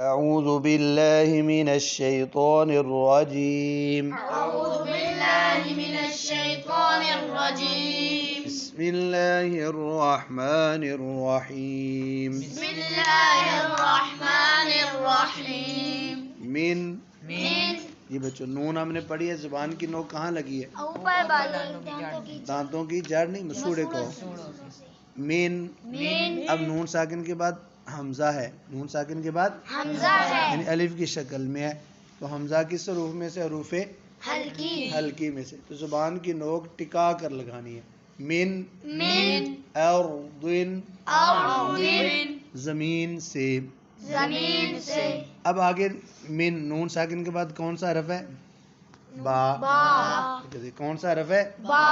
أعوذ بالله من الشيطان الرجيم. أعوذ بالله من الشيطان الرجيم. بسم الله الرحمن الرحيم. بسم الله الرحمن الرحیم. من من یہ بچوں نون ہم نے پڑھی ہے. زبان کی نوک کہاں لگی ہے؟ اوپر بالوں دانتوں کی جڑ نہیں، مسوڑے کو. من. من اب نون ساکن کے بعد حمزہ ہے. نون ساکن کے بعد حمزہ ہے، یعنی الف کی شکل میں ہے. تو حمزہ کس حروف میں سے؟ حروف ہلکی. ہلکی میں سے. تو زبان کی نوک ٹکا کر لگانی ہے. من من ارض، ارض، زمین سے. زمین سے. اب آگے من نون ساکن کے بعد کون سا حرف ہے؟ با. با. کون سا حرف ہے؟ با.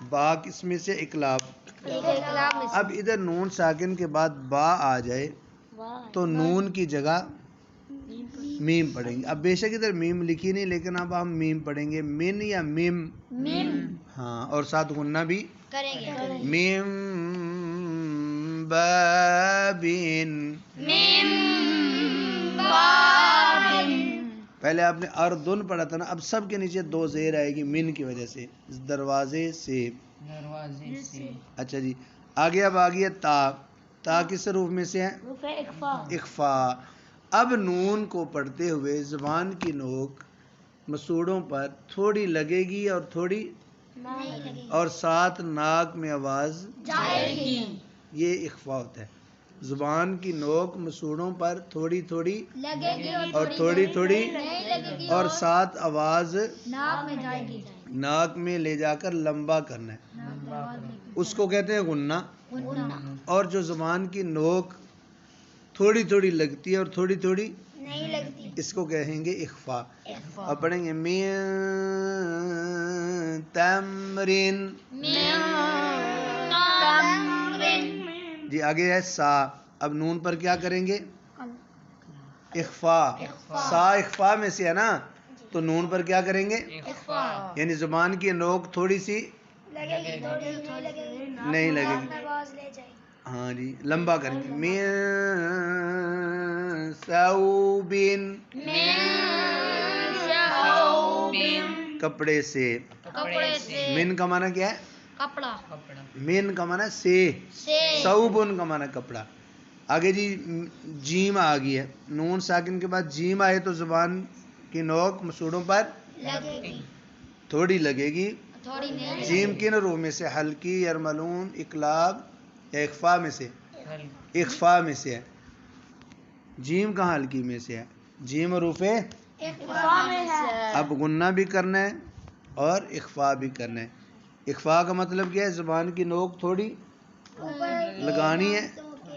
با کس میں سے؟ اقلاب. اقلاب. اب ادھر نون ساکن کے بعد با آ جائے تو نون کی جگہ میم پڑھیں گے. اب بے شک ادھر میم لکھی نہیں، لیکن اب ہم میم پڑھیں گے. من یا میم؟ میم ہاں، اور ساتھ غنہ بھی. کریں گے. میم بابین. میم باب. پہلے آپ نے اردن پڑھا تھا نا، اب سب کے نیچے دو زیر آئے گی من کی وجہ سے. دروازے سے. اچھا جی، آگے اب آگئی ہے تا. تا کس حروف میں سے ہے؟ اخفا. اب نون کو پڑھتے ہوئے زبان کی نوک مسوڑوں پر تھوڑی لگے گی اور تھوڑی، اور ساتھ ناک میں آواز جائے گی. یہ اخفا ہوتا ہے. زبان کی نوک مسوڑوں پر تھوڑی تھوڑی لگے گی اور تھوڑی تھوڑی نہیں لگے گی اور ساتھ آواز ناک میں جائے گی. ناک میں لے جا کر لمبا کرنا ہے. اس کو کہتے ہیں غنہ. اور جو زبان کی نوک تھوڑی تھوڑی لگتی ہے اور تھوڑی تھوڑی نہیں لگتی، اس کو کہیں گے اخفا. اب پڑھیں گے من تمرین. جی آگے ہے سا. اب نون پر کیا کریں گے؟ اخفا. سا اخفا میں سے ہے نا، تو نون پر کیا کریں گے؟ یعنی زبان کی نوک تھوڑی سی نہیں لگے گی. ہاں جی، لمبا کریں گے. من ثوبین، کپڑے سے. کپڑے سے. من کا معنی کیا ہے؟ کپڑا. من کا معنی سے. ثوبن کا معنی کپڑا. آگے جی جیم آ گئی ہے. نون ساکن کے بعد جیم آئے تو زبان کی نوک مسوڑوں پر لگے گی، تھوڑی لگے گی. تھوڑی نہیں. جیم کن حروف میں سے؟ ہلکی، یرملون، اقلاب یا اخفا میں سے؟ اخفا میں سے ہے. جیم کہاں ہلکی میں سے ہے؟ جیم حروف ہے. اخفا میں ہے. اب غنہ بھی کرنا ہے اور اخفا بھی کرنا ہے. اخفا کا مطلب کیا ہے؟ زبان کی نوک تھوڑی لگانی ہے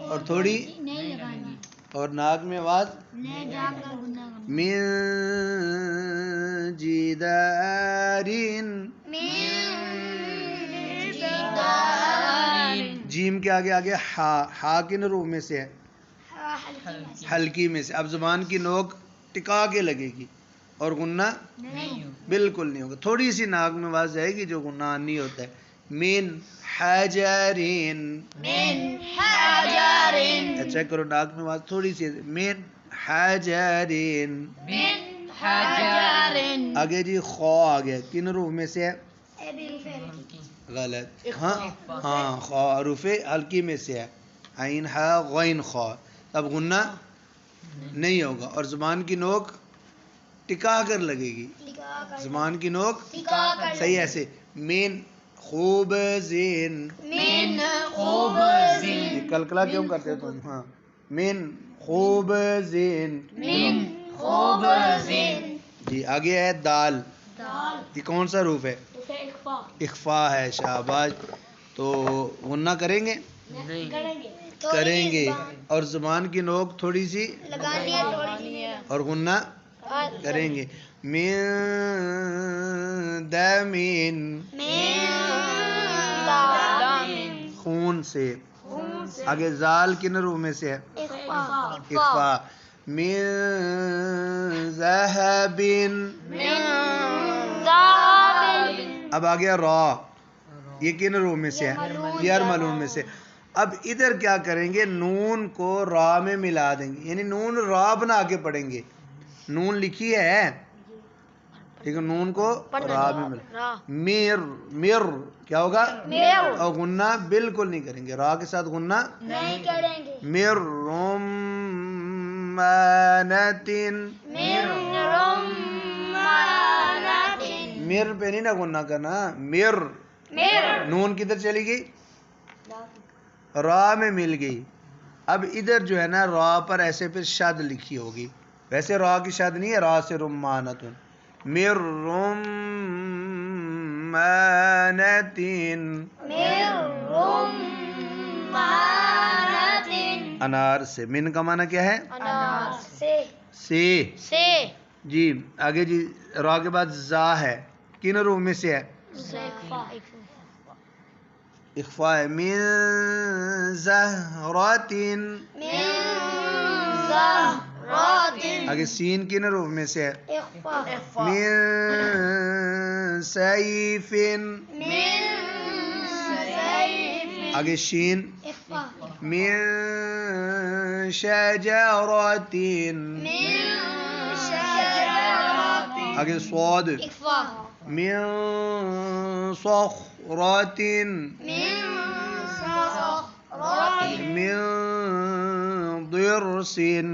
اور تھوڑی نہیں لگانی، اور ناک میں آواز. نہیں جا کر گناہ کرنا. من جدارین. جیم کے آگے آگے ہا. ہا کن حروف میں سے ہے؟ ہلکی میں سے. اب زبان کی نوک ٹکا کے لگے گی اور غنہ بالکل نہیں ہوگا. تھوڑی سی ناک میں آواز جائے گی جو غنہ نہیں ہوتا ہے. من حجرین. اچھا کرو، ناک میں آواز تھوڑی سی ہے. من حجرین. آگے جی خو آ گیا. کن حروف میں سے ہے؟ غلط. ہاں خو حروف ہلکی میں سے ہے. عین ہا غین خو. اب غنہ نہیں ہوگا اور زبان کی نوک ٹکا کر لگے گی. زبان کی نوک صحیح ایسے. من خوب زین. یہ کلکلا کیوں کرتے ہو تم؟ ہاں، من خوب زین. جی آگے ہے دال. یہ کون سا حروف ہے؟ اخفا ہے. شاباش. تو غنہ کریں گے؟ کریں گے. اور زبان کی نوک تھوڑی سی اور غنہ کریں گے. من دامین. خون سے. آگے زال کن حروف میں سے ہے؟ اخفا. من ذہبین. اب آ گیا را. یہ کن حروف میں سے ہے؟ یرملون میں سے. اب ادھر کیا کریں گے؟ نون کو را میں ملا دیں گے، یعنی نون را بنا کے پڑھیں گے. نون لکھی ہے ٹھیک ہے، نون کو را میں ملا. میر میر کیا ہوگا؟ اور غنہ بالکل نہیں کریں گے، را کے ساتھ غنہ نہیں کریں گے. میر رمانتن، میر پہ نہیں نا غنہ کرنا، میر. نون کدھر چلی گئی؟ را میں مل گئی. اب ادھر جو ہے نا را پر ایسے پھر شد لکھی ہوگی، ویسے را کی شد نہیں ہے، را سے رمانتن. میر رمانتن، انار سے. من کا معنی کیا ہے؟ سے. جی آگے جی، را کے بعد زا ہے، کن حروف میں سے ہے؟ اخفا ہے. من زہراتن، آگے سین کن حروف میں سے ہے؟ من سیفن، آگے شین. من شجراتن، آگے صاد. من صخراتن، من ضرسن،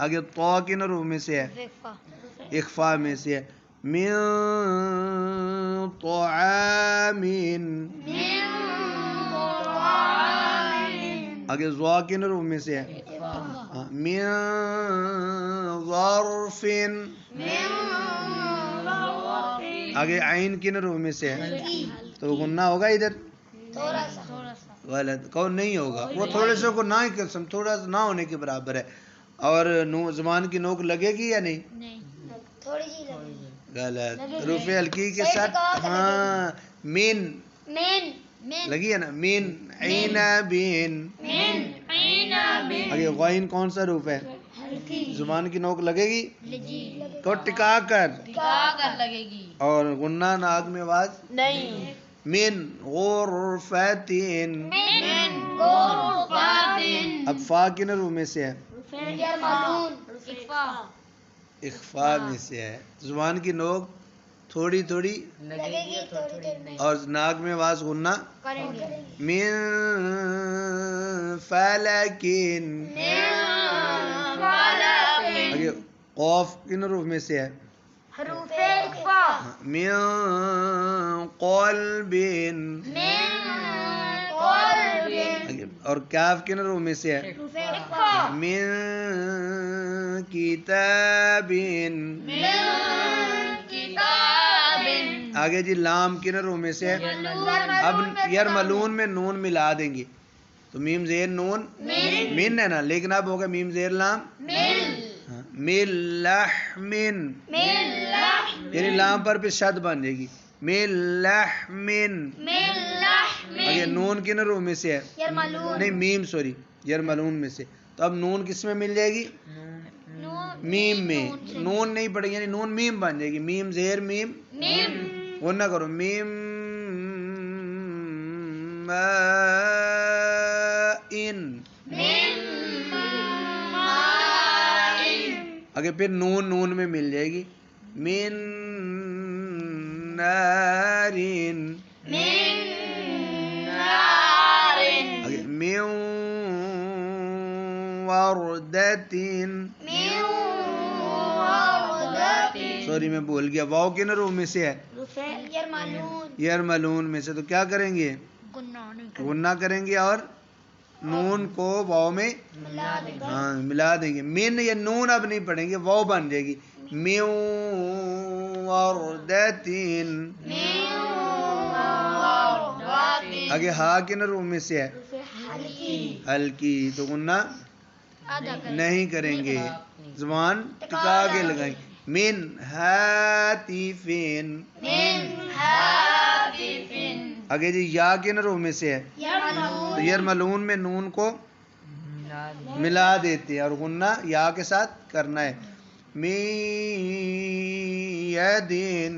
آگے طا کن حروف میں سے ہے؟ اخفا میں سے ہے. من طعامن، آگے ضا کن حروف میں سے ہے؟ من ظرفن، آگے عین کن حروف میں سے ہے؟ تو غنہ ہوگا ادھر؟ غلط، کون نہیں ہوگا، وہ تھوڑے سے کو نہ ہی قسم تھوڑا سا نہ ہونے کے برابر ہے. اور زبان کی نوک لگے گی یا نہیں؟ غلط. حروف ہلکی کے ساتھ ہاں. مین لگی ہے نا، مین عنبین. آگے غین کون سا حروف ہے؟ زبان کی نوک لگے گی تو ٹکا کر لگے گی، اور غنہ ناک میں آواز نہیں. من غرفتن. اب فا کن حروف میں سے ہے؟ اخفا میں سے ہے. زبان کی نوک تھوڑی تھوڑی اور ناک میں آواز غنہ. من فلکن، آگے قوف کن حروف میں سے ہے؟ من قلبن، اور کاف کن حروف میں سے ہے؟ من کتابن. آگے جی لام کن حروف میں سے ہے؟ اب یرملون میں نون ملا دیں گے تو میم زیر نون من ہے نا، لیکن اب ہوگا میم زیر لام من لحمن، یعنی لام پر پہ شد بن جائے گی. من لحمن. آگے نون کن حروف میں سے ہے؟ نہیں میم سوری یرملون میں سے. تو اب نون کس میں مل جائے گی؟ میم میں. نون نہیں پڑے گی، یعنی نون میم بن جائے گی. میم زیر میم وہ نہ کرو. میم مائن، آگے پھر نون میں مل جائے گی. من نارن، آگے من وردتن. سوری میں بول گیا. واو کن حروف میں سے ہے؟ یرملون میں سے. تو کیا کریں گے؟ غنہ کریں گے اور نون کو واو میں ملا دیں گے. من یا نون اب نہیں پڑھیں گے، واو بن جائے گی. من وردتن. آگے ہا کن حروف میں سے ہے؟ ہلکی. تو غنہ نہیں کریں گے، زبان ٹکا کے لگائیں گے. من ہاتفین. آگے جی یا کن حروف میں سے ہے؟ تو یرملون میں نون کو ملا دیتے ہیں اور غنہ یا کے ساتھ کرنا ہے. من یدین،